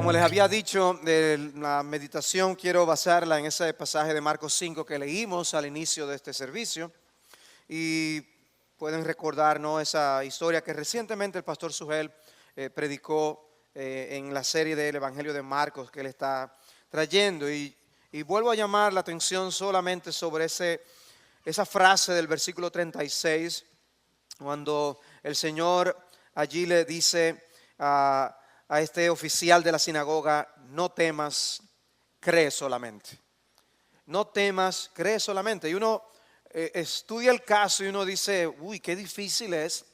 Como les había dicho, la meditación quiero basarla en ese pasaje de Marcos 5 que leímos al inicio de este servicio. Y pueden recordar, ¿no?, esa historia que recientemente el pastor Sugel predicó en la serie del Evangelio de Marcos que él está trayendo. Y vuelvo a llamar la atención solamente sobre esa frase del versículo 36, cuando el Señor allí le dice a este oficial de la sinagoga: no temas, cree solamente. No temas, cree solamente. Y uno estudia el caso y uno dice: uy, qué difícil es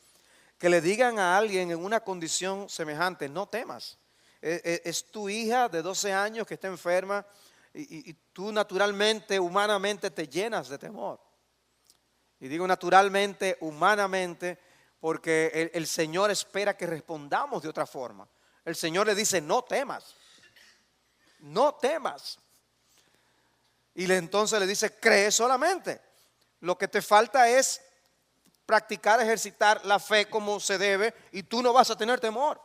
que le digan a alguien en una condición semejante: no temas. Es tu hija de 12 años que está enferma y tú naturalmente, humanamente te llenas de temor. Y digo naturalmente, humanamente, porque el Señor espera que respondamos de otra forma. El Señor le dice: no temas, no temas. Y entonces le dice: cree solamente. Lo que te falta es practicar, ejercitar la fe como se debe y tú no vas a tener temor.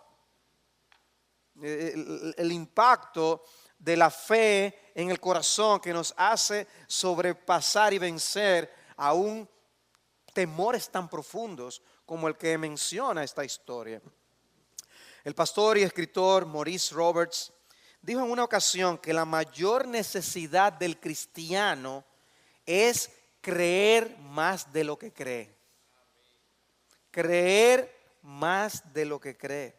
El impacto de la fe en el corazón que nos hace sobrepasar y vencer aún temores tan profundos como el que menciona esta historia. El pastor y escritor Maurice Roberts dijo en una ocasión que la mayor necesidad del cristiano es creer más de lo que cree. Creer más de lo que cree.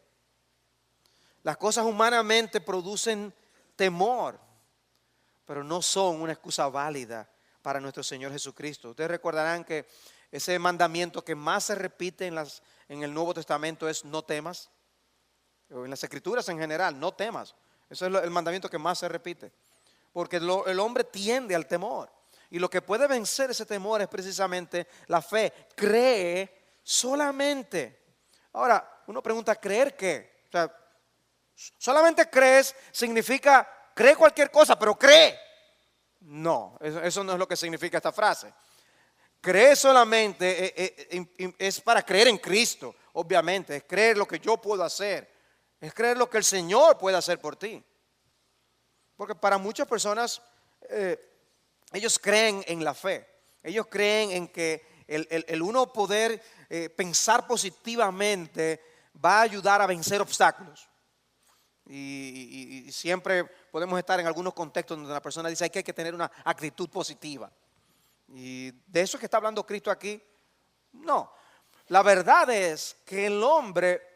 Las cosas humanamente producen temor, pero no son una excusa válida para nuestro Señor Jesucristo. Ustedes recordarán que ese mandamiento que más se repite en el Nuevo Testamento es: no temas. O en las Escrituras en general, no temas. Eso es el mandamiento que más se repite. Porque el hombre tiende al temor. Y lo que puede vencer ese temor es precisamente la fe. Cree solamente. Ahora, uno pregunta: ¿creer qué? O sea, solamente crees significa cree cualquier cosa, pero cree. No, eso no es lo que significa esta frase. Creer solamente es para creer en Cristo, obviamente. Es creer lo que yo puedo hacer. Es creer lo que el Señor puede hacer por ti. Porque para muchas personas, ellos creen en la fe. Ellos creen en que el uno poder pensar positivamente va a ayudar a vencer obstáculos. Y siempre podemos estar en algunos contextos donde la persona dice que hay que tener una actitud positiva. Y de eso es que está hablando Cristo aquí. No, la verdad es que el hombre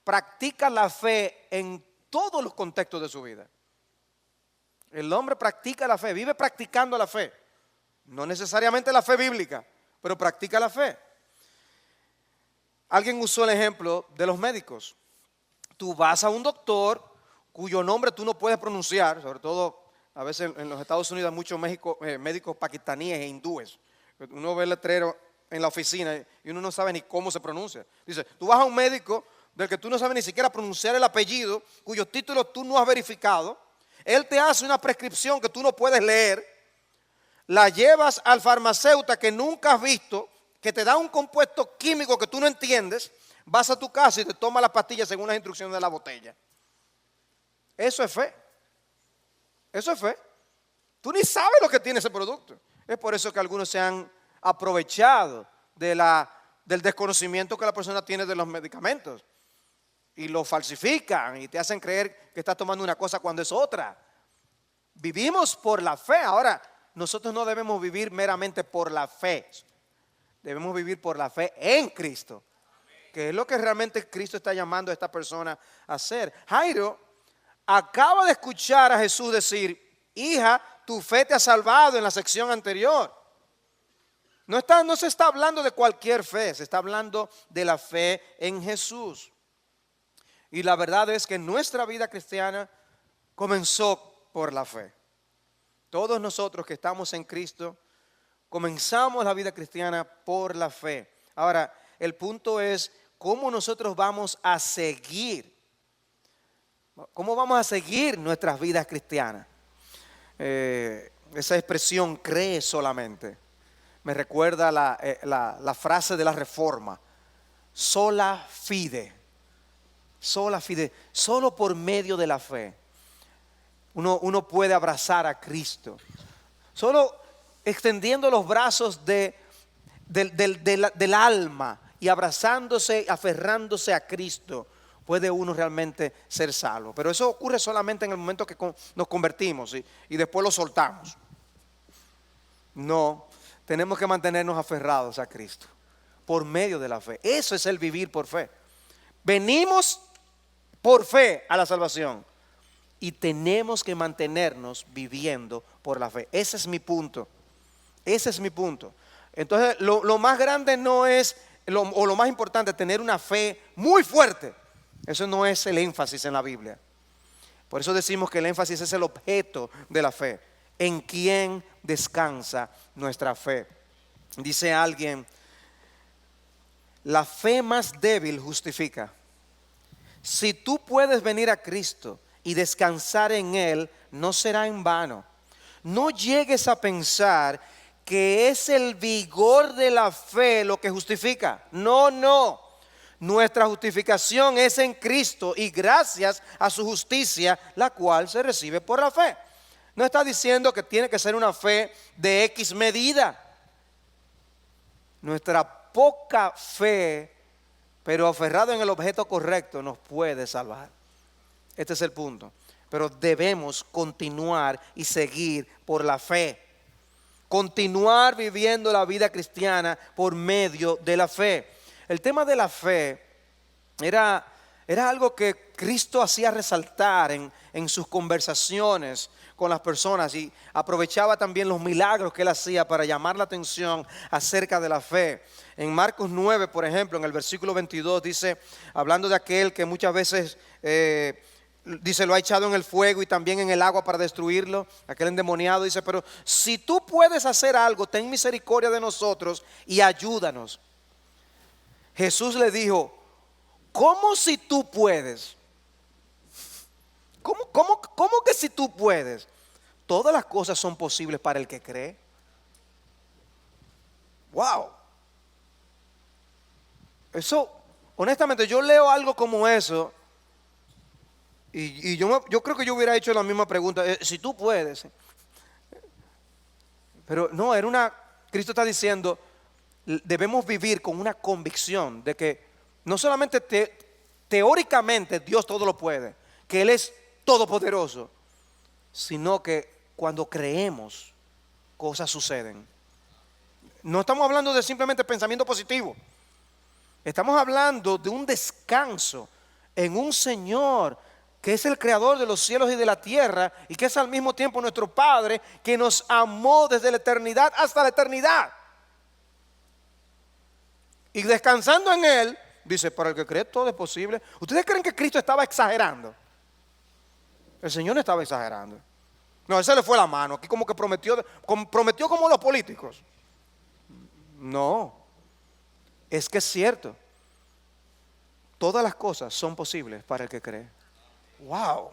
practica la fe en todos los contextos de su vida. El hombre practica la fe, vive practicando la fe. No necesariamente la fe bíblica, pero practica la fe. Alguien usó el ejemplo de los médicos. Tú vas a un doctor cuyo nombre tú no puedes pronunciar, sobre todo a veces en los Estados Unidos hay muchos médicos pakistaníes e hindúes. Uno ve el letrero en la oficina y uno no sabe ni cómo se pronuncia. Dice, tú vas a un médico del que tú no sabes ni siquiera pronunciar el apellido, cuyos títulos tú no has verificado. Él te hace una prescripción que tú no puedes leer, la llevas al farmacéutico que nunca has visto, que te da un compuesto químico que tú no entiendes, vas a tu casa y te tomas las pastillas según las instrucciones de la botella. Eso es fe. Eso es fe. Tú ni sabes lo que tiene ese producto. Es por eso que algunos se han aprovechado del desconocimiento que la persona tiene de los medicamentos. Y lo falsifican y te hacen creer que estás tomando una cosa cuando es otra. Vivimos por la fe. Ahora, nosotros no debemos vivir meramente por la fe. Debemos vivir por la fe en Cristo. Que es lo que realmente Cristo está llamando a esta persona a hacer. Jairo acaba de escuchar a Jesús decir: hija, tu fe te ha salvado, en la sección anterior. No se está hablando de cualquier fe, se está hablando de la fe en Jesús. Y la verdad es que nuestra vida cristiana comenzó por la fe. Todos nosotros que estamos en Cristo comenzamos la vida cristiana por la fe. Ahora, el punto es cómo nosotros vamos a seguir. ¿Cómo vamos a seguir nuestras vidas cristianas? Esa expresión cree solamente me recuerda la frase de la Reforma: sola fide. Sola fide, solo por medio de la fe. uno puede abrazar a Cristo. Solo extendiendo los brazos del alma y abrazándose, aferrándose a Cristo, puede uno realmente ser salvo. Pero eso ocurre solamente en el momento que nos convertimos y después lo soltamos. No, tenemos que mantenernos aferrados a Cristo por medio de la fe. Eso es el vivir por fe. Venimos por fe a la salvación y tenemos que mantenernos viviendo por la fe. Ese es mi punto. Ese es mi punto. Entonces, lo más grande no es, o lo más importante, tener una fe muy fuerte. Eso no es el énfasis en la Biblia. Por eso decimos que el énfasis es el objeto de la fe. ¿En quién descansa nuestra fe? Dice alguien, la fe más débil justifica. Si tú puedes venir a Cristo y descansar en Él, no será en vano. No llegues a pensar que es el vigor de la fe lo que justifica. No, no. Nuestra justificación es en Cristo y gracias a su justicia, la cual se recibe por la fe. No está diciendo que tiene que ser una fe de X medida. Nuestra poca fe, pero aferrado en el objeto correcto, nos puede salvar. Este es el punto. Pero debemos continuar y seguir por la fe. Continuar viviendo la vida cristiana por medio de la fe. El tema de la fe era algo que Cristo hacía resaltar en sus conversaciones con las personas y aprovechaba también los milagros que él hacía para llamar la atención acerca de la fe. En Marcos 9, por ejemplo, en el versículo 22 dice, hablando de aquel que muchas veces dice, lo ha echado en el fuego y también en el agua para destruirlo, aquel endemoniado, dice, pero si tú puedes hacer algo, ten misericordia de nosotros y ayúdanos. Jesús le dijo, ¿cómo si tú puedes? ¿Cómo que si tú puedes? Todas las cosas son posibles para el que cree. Wow. Eso, honestamente, yo leo algo como eso y yo creo que yo hubiera hecho la misma pregunta, si tú puedes. Pero no, Cristo está diciendo, debemos vivir con una convicción de que no solamente teóricamente Dios todo lo puede, que Él es todopoderoso, sino que cuando creemos, cosas suceden. No estamos hablando de simplemente pensamiento positivo. Estamos hablando de un descanso en un Señor que es el creador de los cielos y de la tierra y que es al mismo tiempo nuestro Padre que nos amó desde la eternidad hasta la eternidad. Y descansando en Él, dice, para el que cree todo es posible. ¿Ustedes creen que Cristo estaba exagerando? El Señor no estaba exagerando. No, Él se le fue la mano. Aquí como que prometió como los políticos. No, es que es cierto. Todas las cosas son posibles para el que cree. ¡Wow!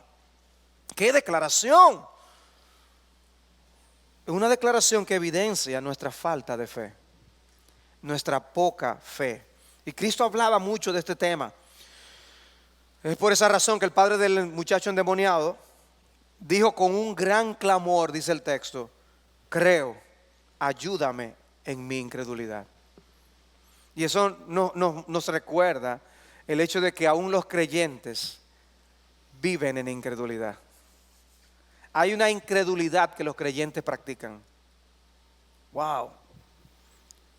¡Qué declaración! Es una declaración que evidencia nuestra falta de fe, nuestra poca fe. Y Cristo hablaba mucho de este tema. Es por esa razón que el padre del muchacho endemoniado dijo con un gran clamor, dice el texto, creo, ayúdame en mi incredulidad. Y eso nos recuerda el hecho de que aún los creyentes viven en incredulidad. Hay una incredulidad que los creyentes practican. Wow.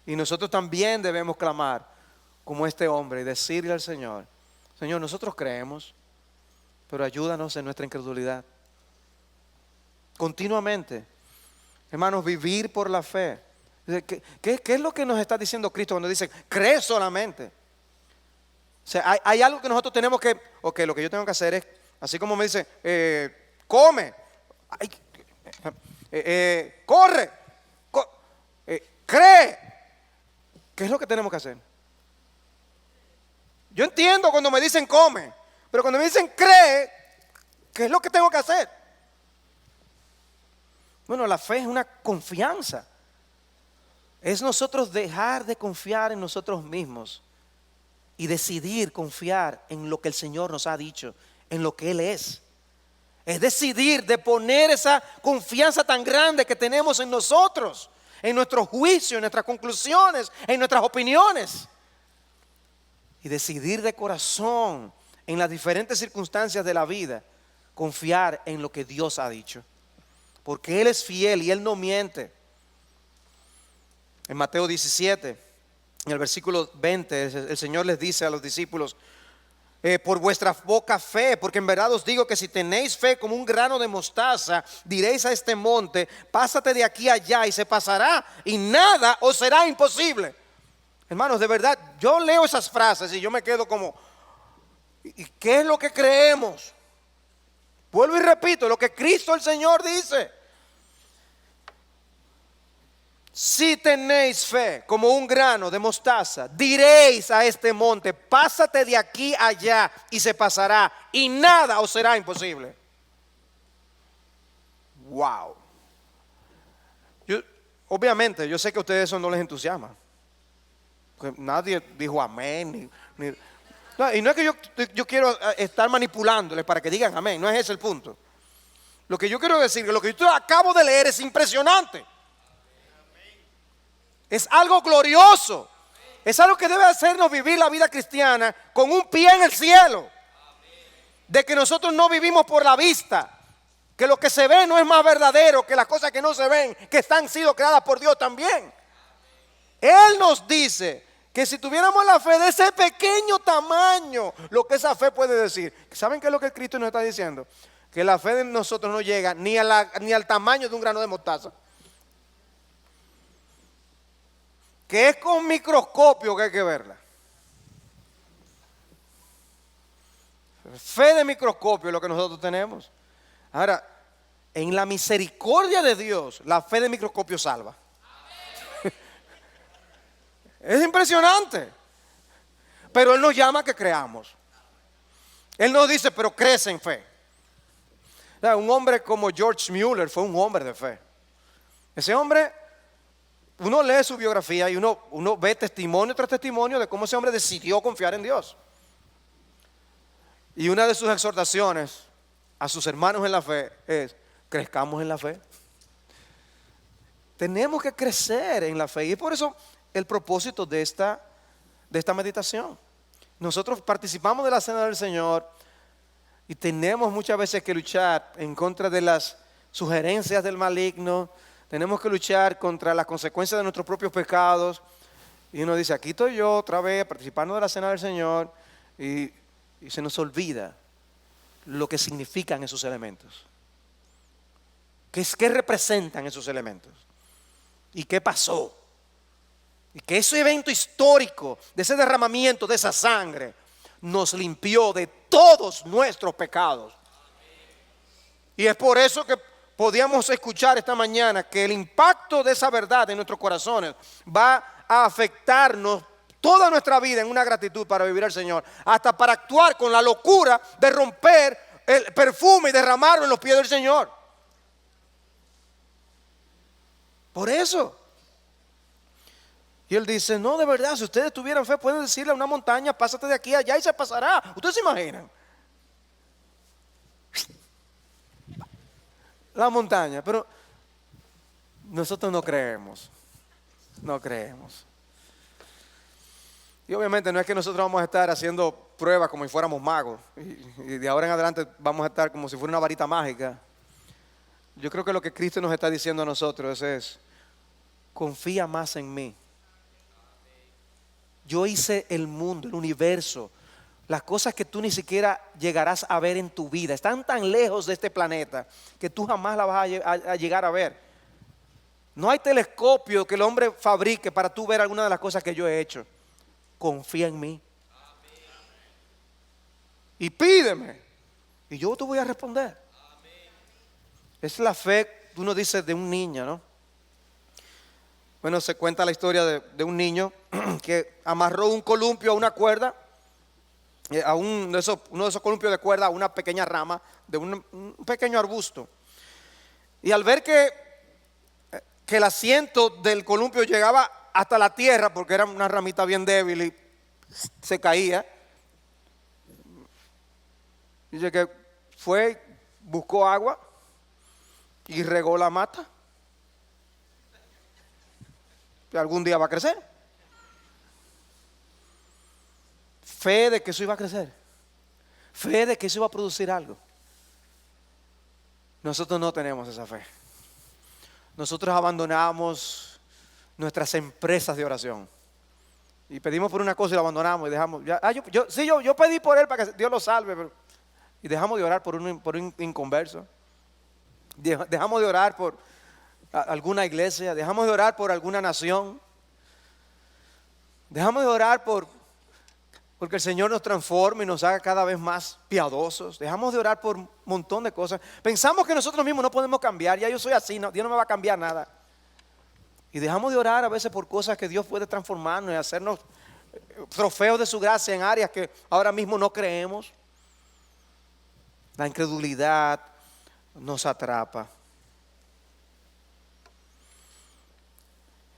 Y nosotros también debemos clamar como este hombre y decirle al Señor, Señor, nosotros creemos, pero ayúdanos en nuestra incredulidad. Continuamente, hermanos, vivir por la fe. ¿Qué es lo que nos está diciendo Cristo cuando dice, cree solamente? O sea, hay algo que nosotros tenemos que, ok, lo que yo tengo que hacer es, así como me dice, come, corre, cree. ¿Qué es lo que tenemos que hacer? Yo entiendo cuando me dicen come, pero cuando me dicen cree, ¿qué es lo que tengo que hacer? Bueno, la fe es una confianza. Es nosotros dejar de confiar en nosotros mismos y decidir confiar en lo que el Señor nos ha dicho, en lo que Él es. Es decidir de poner esa confianza tan grande que tenemos en nosotros, en nuestro juicio, en nuestras conclusiones, en nuestras opiniones. Y decidir de corazón en las diferentes circunstancias de la vida, confiar en lo que Dios ha dicho. Porque Él es fiel y Él no miente. En Mateo 17, en el versículo 20, el Señor les dice a los discípulos: por vuestra poca fe, porque en verdad os digo que si tenéis fe como un grano de mostaza, diréis a este monte: pásate de aquí a allá, y se pasará, y nada os será imposible. Hermanos, de verdad, yo leo esas frases y yo me quedo como, ¿y qué es lo que creemos? Vuelvo y repito, lo que Cristo el Señor dice. Si tenéis fe como un grano de mostaza, diréis a este monte: pásate de aquí a allá, y se pasará, y nada os será imposible. Wow. Obviamente, yo sé que a ustedes eso no les entusiasma. Porque nadie dijo amén. No, y no es que yo quiero estar manipulándoles para que digan amén, no es ese el punto. Lo que yo quiero decir es que lo que yo acabo de leer es impresionante. Es algo glorioso. Es algo que debe hacernos vivir la vida cristiana con un pie en el cielo. De que nosotros no vivimos por la vista. Que lo que se ve no es más verdadero que las cosas que no se ven, que han sido creadas por Dios también. Él nos dice que si tuviéramos la fe de ese pequeño tamaño, lo que esa fe puede decir. ¿Saben qué es lo que Cristo nos está diciendo? Que la fe de nosotros no llega ni al tamaño de un grano de mostaza. Que es con microscopio que hay que verla. Fe de microscopio es lo que nosotros tenemos. Ahora, en la misericordia de Dios, la fe de microscopio salva. Es impresionante. Pero Él nos llama a que creamos. Él nos dice, pero crece en fe. Un hombre como George Mueller fue un hombre de fe. Ese hombre, uno lee su biografía y uno ve testimonio tras testimonio de cómo ese hombre decidió confiar en Dios. Y una de sus exhortaciones a sus hermanos en la fe es: crezcamos en la fe. Tenemos que crecer en la fe. Y por eso el propósito de esta meditación. Nosotros participamos de la cena del Señor y tenemos muchas veces que luchar en contra de las sugerencias del maligno. Tenemos que luchar contra las consecuencias de nuestros propios pecados. Y uno dice: aquí estoy yo otra vez participando de la cena del Señor, y se nos olvida lo que significan esos elementos. ¿Qué representan esos elementos? ¿Y qué pasó? Y que ese evento histórico de ese derramamiento de esa sangre nos limpió de todos nuestros pecados. Y es por eso que podíamos escuchar esta mañana que el impacto de esa verdad en nuestros corazones va a afectarnos toda nuestra vida en una gratitud para vivir al Señor, hasta para actuar con la locura de romper el perfume y derramarlo en los pies del Señor. Por eso. Y Él dice: no, de verdad, si ustedes tuvieran fe, pueden decirle a una montaña: pásate de aquí a allá, y se pasará. ¿Ustedes se imaginan? La montaña. Pero nosotros no creemos. No creemos. Y obviamente no es que nosotros vamos a estar haciendo pruebas como si fuéramos magos. Y de ahora en adelante vamos a estar como si fuera una varita mágica. Yo creo que lo que Cristo nos está diciendo a nosotros es: confía más en mí. Yo hice el mundo, el universo, las cosas que tú ni siquiera llegarás a ver en tu vida. Están tan lejos de este planeta que tú jamás la vas a llegar a ver. No hay telescopio que el hombre fabrique para tú ver alguna de las cosas que yo he hecho. Confía en mí. Y pídeme, y yo te voy a responder. Es la fe, uno dice, de un niño, ¿no? Bueno, se cuenta la historia de un niño que amarró un columpio a una cuerda, a uno de esos columpios de cuerda, a una pequeña rama de un pequeño arbusto. Y al ver que el asiento del columpio llegaba hasta la tierra, porque era una ramita bien débil y se caía, dice que fue, buscó agua y regó la mata. Que algún día va a crecer. Fe de que eso iba a crecer. Fe de que eso iba a producir algo. Nosotros no tenemos esa fe. Nosotros abandonamos nuestras empresas de oración. Y pedimos por una cosa y la abandonamos y dejamos. Yo pedí por él para que Dios lo salve. Y dejamos de orar por un inconverso. Dejamos de orar por alguna iglesia. Dejamos de orar por alguna nación. Dejamos de orar porque el Señor nos transforme y nos haga cada vez más piadosos. Dejamos de orar por un montón de cosas. Pensamos que nosotros mismos no podemos cambiar. Ya yo soy así, no, Dios no me va a cambiar nada. Y dejamos de orar a veces por cosas que Dios puede transformarnos y hacernos trofeos de su gracia en áreas que ahora mismo no creemos. La incredulidad nos atrapa.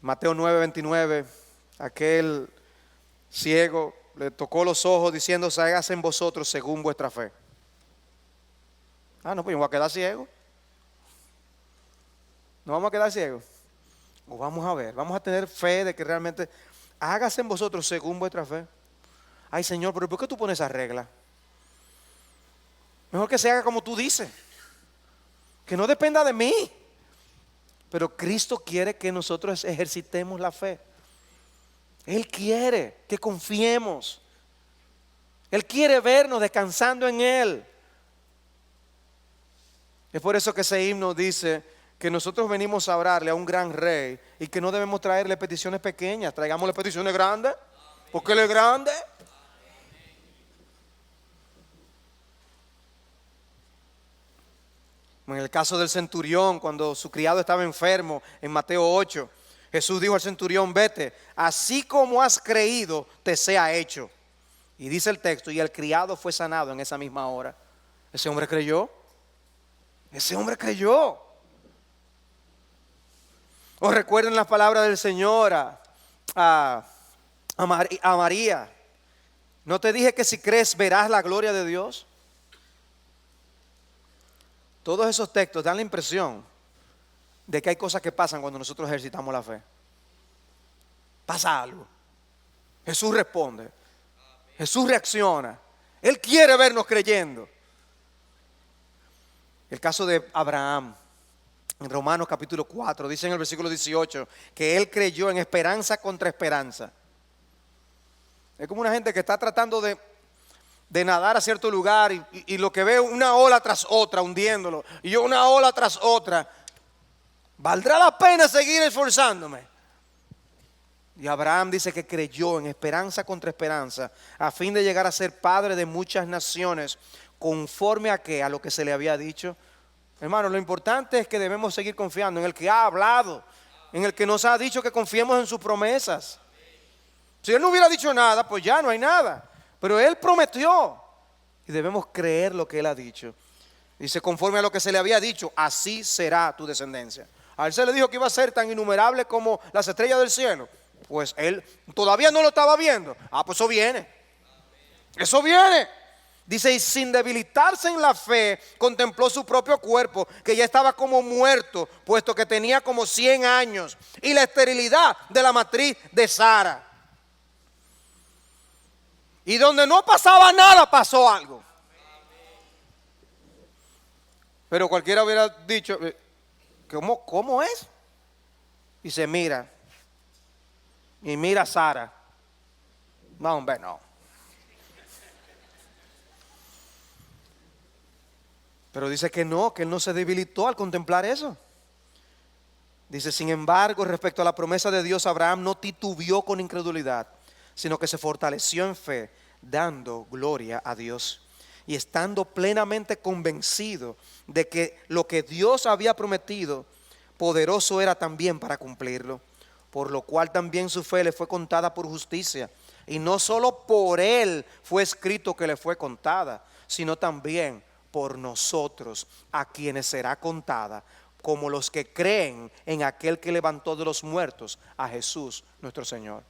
Mateo 9:29, aquel ciego le tocó los ojos diciendo: hágase en vosotros según vuestra fe. No, pues yo me voy a quedar ciego. ¿No vamos a quedar ciegos? O vamos a ver, vamos a tener fe de que realmente hágase en vosotros según vuestra fe. Ay, Señor, pero ¿por qué tú pones esa regla? Mejor que se haga como tú dices. Que no dependa de mí. Pero Cristo quiere que nosotros ejercitemos la fe. Él quiere que confiemos. Él quiere vernos descansando en Él. Es por eso que ese himno dice que nosotros venimos a orarle a un gran rey y que no debemos traerle peticiones pequeñas, traigámosle peticiones grandes, porque Él es grande. En el caso del centurión, cuando su criado estaba enfermo, en Mateo 8, Jesús dijo al centurión: vete, así como has creído, te sea hecho. Y dice el texto, y el criado fue sanado en esa misma hora. Ese hombre creyó. Ese hombre creyó. O recuerden las palabras del Señor a María. ¿No te dije que si crees verás la gloria de Dios? Todos esos textos dan la impresión de que hay cosas que pasan cuando nosotros ejercitamos la fe. Pasa algo. Jesús responde. Jesús reacciona. Él quiere vernos creyendo. El caso de Abraham, en Romanos capítulo 4, dice en el versículo 18 que él creyó en esperanza contra esperanza. Es como una gente que está tratando de nadar a cierto lugar y lo que ve una ola tras otra hundiéndolo, y yo una ola tras otra. ¿Valdrá la pena seguir esforzándome? Y Abraham dice que creyó en esperanza contra esperanza, a fin de llegar a ser padre de muchas naciones, conforme a qué, a lo que se le había dicho. Hermano, lo importante es que debemos seguir confiando en el que ha hablado, en el que nos ha dicho que confiemos en sus promesas. Si Él no hubiera dicho nada, pues ya no hay nada. Pero Él prometió y debemos creer lo que Él ha dicho. Dice: conforme a lo que se le había dicho, así será tu descendencia. A Él se le dijo que iba a ser tan innumerable como las estrellas del cielo. Pues Él todavía no lo estaba viendo. Pues eso viene. Eso viene. Dice: y sin debilitarse en la fe, contempló su propio cuerpo, que ya estaba como muerto, puesto que tenía como 100 años, y la esterilidad de la matriz de Sara. Y donde no pasaba nada, pasó algo. Pero cualquiera hubiera dicho: ¿cómo es? Y se mira. Y mira a Sara. No, hombre, no. Pero dice que no, que él no se debilitó al contemplar eso. Dice: sin embargo, respecto a la promesa de Dios, Abraham no titubeó con incredulidad, sino que se fortaleció en fe, dando gloria a Dios. Y estando plenamente convencido de que lo que Dios había prometido, poderoso era también para cumplirlo. Por lo cual también su fe le fue contada por justicia. Y no solo por él fue escrito que le fue contada, sino también por nosotros, a quienes será contada, como los que creen en aquel que levantó de los muertos a Jesús nuestro Señor.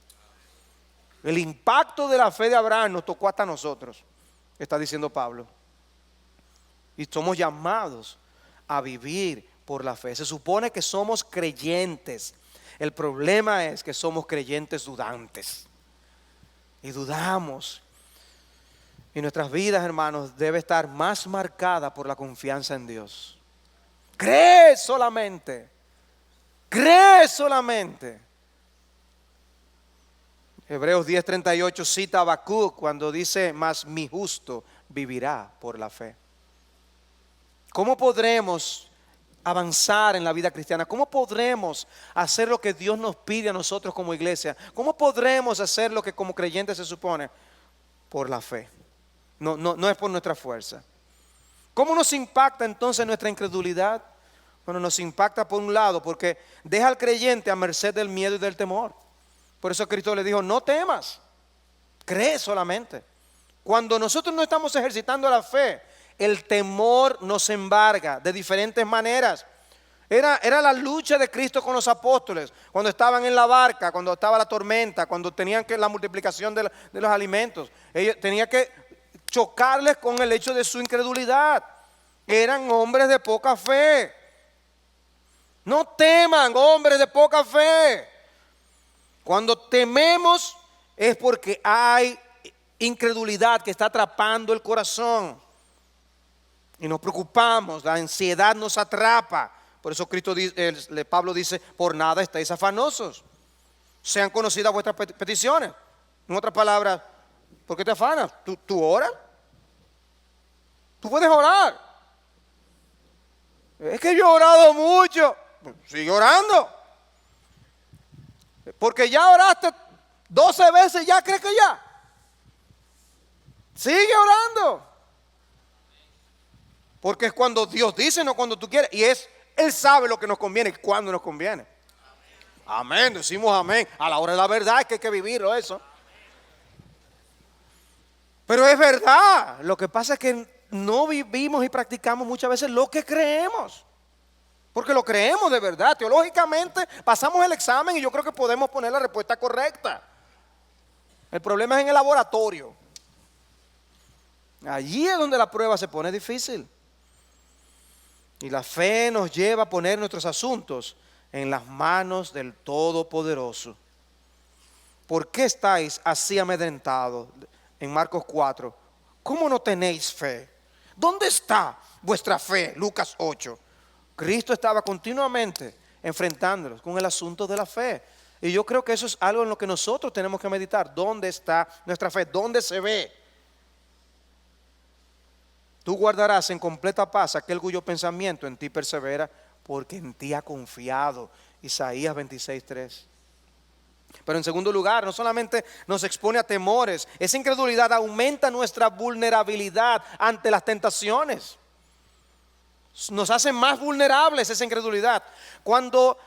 El impacto de la fe de Abraham nos tocó hasta nosotros, está diciendo Pablo. Y somos llamados a vivir por la fe. Se supone que somos creyentes. El problema es que somos creyentes dudantes. Y dudamos. Y nuestras vidas, hermanos, debe estar más marcada por la confianza en Dios. Cree solamente. Cree solamente. Hebreos 10:38 cita a Habacuc cuando dice: mas mi justo vivirá por la fe. ¿Cómo podremos avanzar en la vida cristiana? ¿Cómo podremos hacer lo que Dios nos pide a nosotros como iglesia? ¿Cómo podremos hacer lo que como creyentes se supone? Por la fe. No es por nuestra fuerza. ¿Cómo nos impacta entonces nuestra incredulidad? Bueno, nos impacta por un lado porque deja al creyente a merced del miedo y del temor. Por eso Cristo le dijo: no temas, cree solamente. Cuando nosotros no estamos ejercitando la fe, el temor nos embarga de diferentes maneras. Era la lucha de Cristo con los apóstoles, cuando estaban en la barca, cuando estaba la tormenta, cuando tenían que la multiplicación de los alimentos. Ellos tenían que chocarles con el hecho de su incredulidad. Eran hombres de poca fe. No teman, hombres de poca fe. Cuando tememos es porque hay incredulidad que está atrapando el corazón. Y nos preocupamos, la ansiedad nos atrapa. Por eso Pablo dice: por nada estáis afanosos. Sean conocidas vuestras peticiones. En otras palabras, ¿por qué te afanas? ¿Tú oras? Tú puedes orar. Es que yo he orado mucho. Sigue orando. Porque ya oraste 12 veces, ¿ya crees que ya? Sigue orando. Porque es cuando Dios dice, no cuando tú quieres. Y Él sabe lo que nos conviene y cuándo nos conviene. Amén, decimos amén. A la hora de la verdad es que hay que vivirlo eso. Pero es verdad. Lo que pasa es que no vivimos y practicamos muchas veces lo que creemos. Porque lo creemos de verdad. Teológicamente pasamos el examen y yo creo que podemos poner la respuesta correcta. El problema es en el laboratorio. Allí es donde la prueba se pone difícil. Y la fe nos lleva a poner nuestros asuntos en las manos del Todopoderoso. ¿Por qué estáis así amedrentados? En Marcos 4. ¿Cómo no tenéis fe? ¿Dónde está vuestra fe? Lucas 8. Cristo estaba continuamente enfrentándolos con el asunto de la fe. Y yo creo que eso es algo en lo que nosotros tenemos que meditar. ¿Dónde está nuestra fe? ¿Dónde se ve? Tú guardarás en completa paz aquel cuyo pensamiento en ti persevera, porque en ti ha confiado. Isaías 26:3. Pero en segundo lugar, no solamente nos expone a temores, esa incredulidad aumenta nuestra vulnerabilidad ante las tentaciones. Nos hace más vulnerables esa incredulidad. Cuando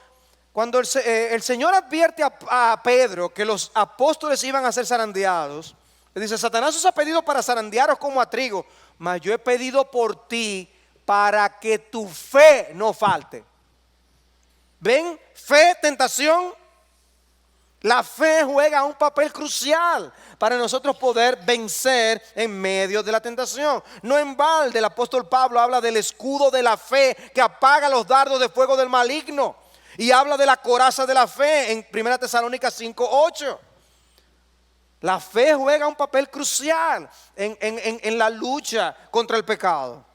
el Señor advierte a Pedro que los apóstoles iban a ser zarandeados, le dice: Satanás os ha pedido para zarandearos como a trigo, mas yo he pedido por ti para que tu fe no falte. ¿Ven? Fe, tentación. La fe juega un papel crucial para nosotros poder vencer en medio de la tentación. No en balde el apóstol Pablo habla del escudo de la fe que apaga los dardos de fuego del maligno. Y habla de la coraza de la fe en 1 Tesalónicas 5:8. La fe juega un papel crucial en la lucha contra el pecado.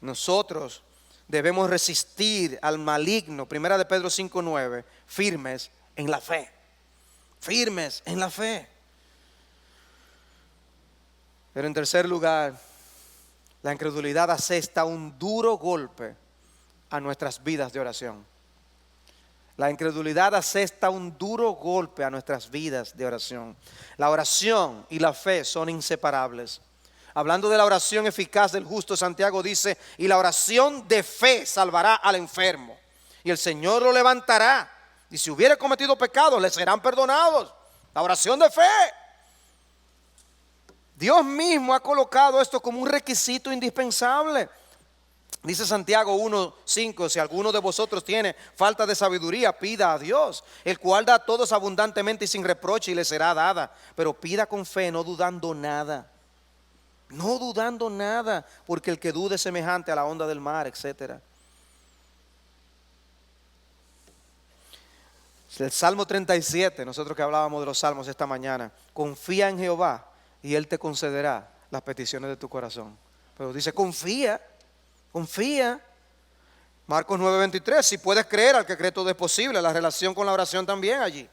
Nosotros debemos resistir al maligno, 1 de Pedro 5:9, firmes en la fe. Firmes en la fe. Pero en tercer lugar, la incredulidad asesta un duro golpe a nuestras vidas de oración. La incredulidad asesta un duro golpe a nuestras vidas de oración. La oración y la fe son inseparables. Hablando de la oración eficaz del justo, Santiago dice: y la oración de fe salvará al enfermo, y el Señor lo levantará, y si hubiere cometido pecados le serán perdonados. La oración de fe. Dios mismo ha colocado esto como un requisito indispensable. Dice Santiago 1:5: si alguno de vosotros tiene falta de sabiduría, pida a Dios, el cual da a todos abundantemente y sin reproche, y le será dada. Pero pida con fe, no dudando nada. no dudando nada, porque el que dude es semejante a la onda del mar, etc. El Salmo 37, nosotros que hablábamos de los salmos esta mañana, confía en Jehová y Él te concederá las peticiones de tu corazón. Pero dice confía, confía. Marcos 9:23, si puedes creer, al que cree todo es posible. La relación con la oración también allí.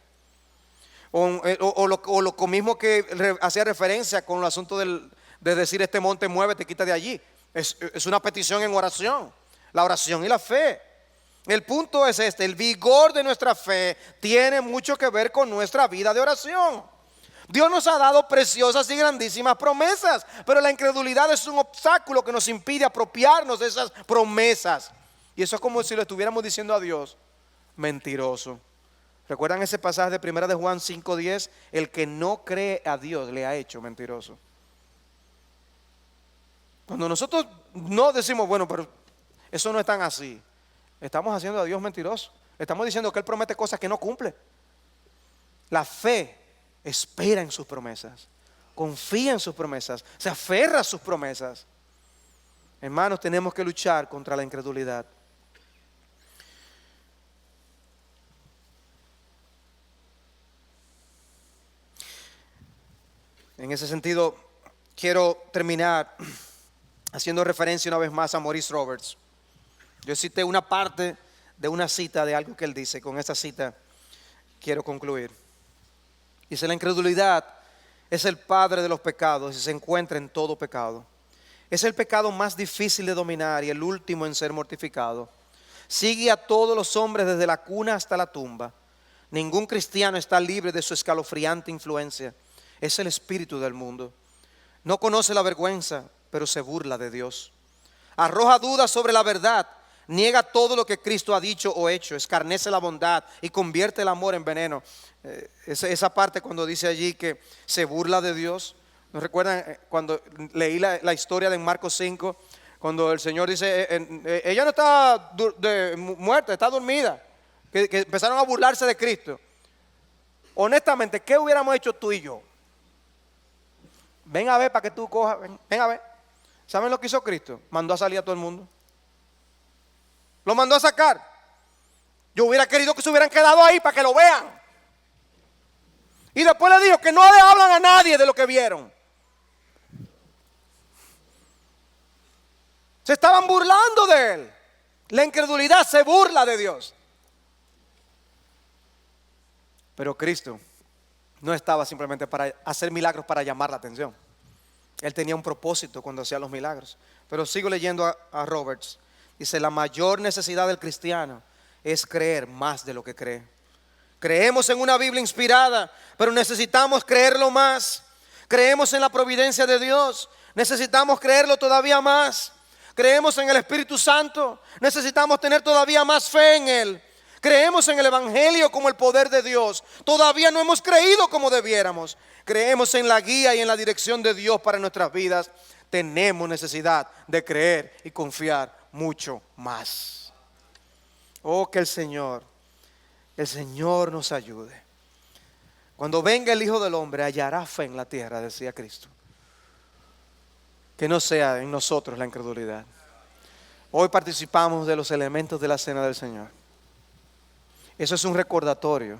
O lo mismo que hacía referencia con el asunto de decir este monte muévete, quita de allí. Es una petición en oración. La oración y la fe. El punto es este: el vigor de nuestra fe tiene mucho que ver con nuestra vida de oración. Dios nos ha dado preciosas y grandísimas promesas, pero la incredulidad es un obstáculo que nos impide apropiarnos de esas promesas. Y eso es como si lo estuviéramos diciendo a Dios, mentiroso. ¿Recuerdan ese pasaje de 1 de Juan 5:10? El que no cree a Dios le ha hecho mentiroso. Cuando nosotros no decimos, bueno, pero eso no es tan así, estamos haciendo a Dios mentiroso. Estamos diciendo que Él promete cosas que no cumple. La fe espera en sus promesas, confía en sus promesas, se aferra a sus promesas. Hermanos, tenemos que luchar contra la incredulidad. En ese sentido, quiero terminar haciendo referencia una vez más a Maurice Roberts. Yo cité una parte de una cita de algo que él dice. Con esta cita quiero concluir. Dice: la incredulidad es el padre de los pecados y se encuentra en todo pecado. Es el pecado más difícil de dominar y el último en ser mortificado. Sigue a todos los hombres desde la cuna hasta la tumba. Ningún cristiano está libre de su escalofriante influencia. Es el espíritu del mundo. No conoce la vergüenza, pero se burla de Dios. Arroja dudas sobre la verdad. Niega todo lo que Cristo ha dicho o hecho. Escarnece la bondad y convierte el amor en veneno. Esa parte cuando dice allí que se burla de Dios. ¿No recuerdan cuando leí la historia de Marcos 5? Cuando el Señor dice, ella no está muerta, está dormida. Que empezaron a burlarse de Cristo. Honestamente, ¿qué hubiéramos hecho tú y yo? Ven a ver para que tú cojas, ven a ver. ¿Saben lo que hizo Cristo? Mandó a salir a todo el mundo. Lo mandó a sacar. Yo hubiera querido que se hubieran quedado ahí para que lo vean. Y después le dijo que no le hablan a nadie de lo que vieron. Se estaban burlando de él. La incredulidad se burla de Dios. Pero Cristo no estaba simplemente para hacer milagros para llamar la atención. Él tenía un propósito cuando hacía los milagros. Pero sigo leyendo a Roberts. Dice: la mayor necesidad del cristiano es creer más de lo que cree. Creemos en una Biblia inspirada, pero necesitamos creerlo más. Creemos en la providencia de Dios, necesitamos creerlo todavía más. Creemos en el Espíritu Santo, necesitamos tener todavía más fe en Él. Creemos en el Evangelio como el poder de Dios, todavía no hemos creído como debiéramos. Creemos en la guía y en la dirección de Dios para nuestras vidas. Tenemos necesidad de creer y confiar mucho más. Oh, que el Señor nos ayude. Cuando venga el Hijo del Hombre, hallará fe en la tierra, decía Cristo. Que no sea en nosotros la incredulidad. Hoy participamos de los elementos de la cena del Señor. Eso es un recordatorio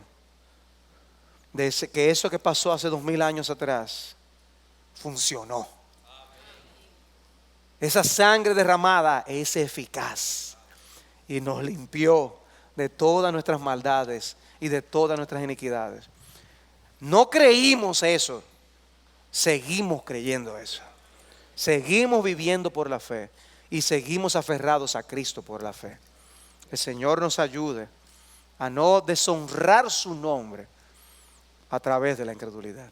de que eso que pasó hace 2000 años atrás funcionó. Esa sangre derramada es eficaz y nos limpió de todas nuestras maldades y de todas nuestras iniquidades. No creímos eso, seguimos creyendo eso. Seguimos viviendo por la fe y seguimos aferrados a Cristo por la fe. El Señor nos ayude a no deshonrar su nombre a través de la incredulidad.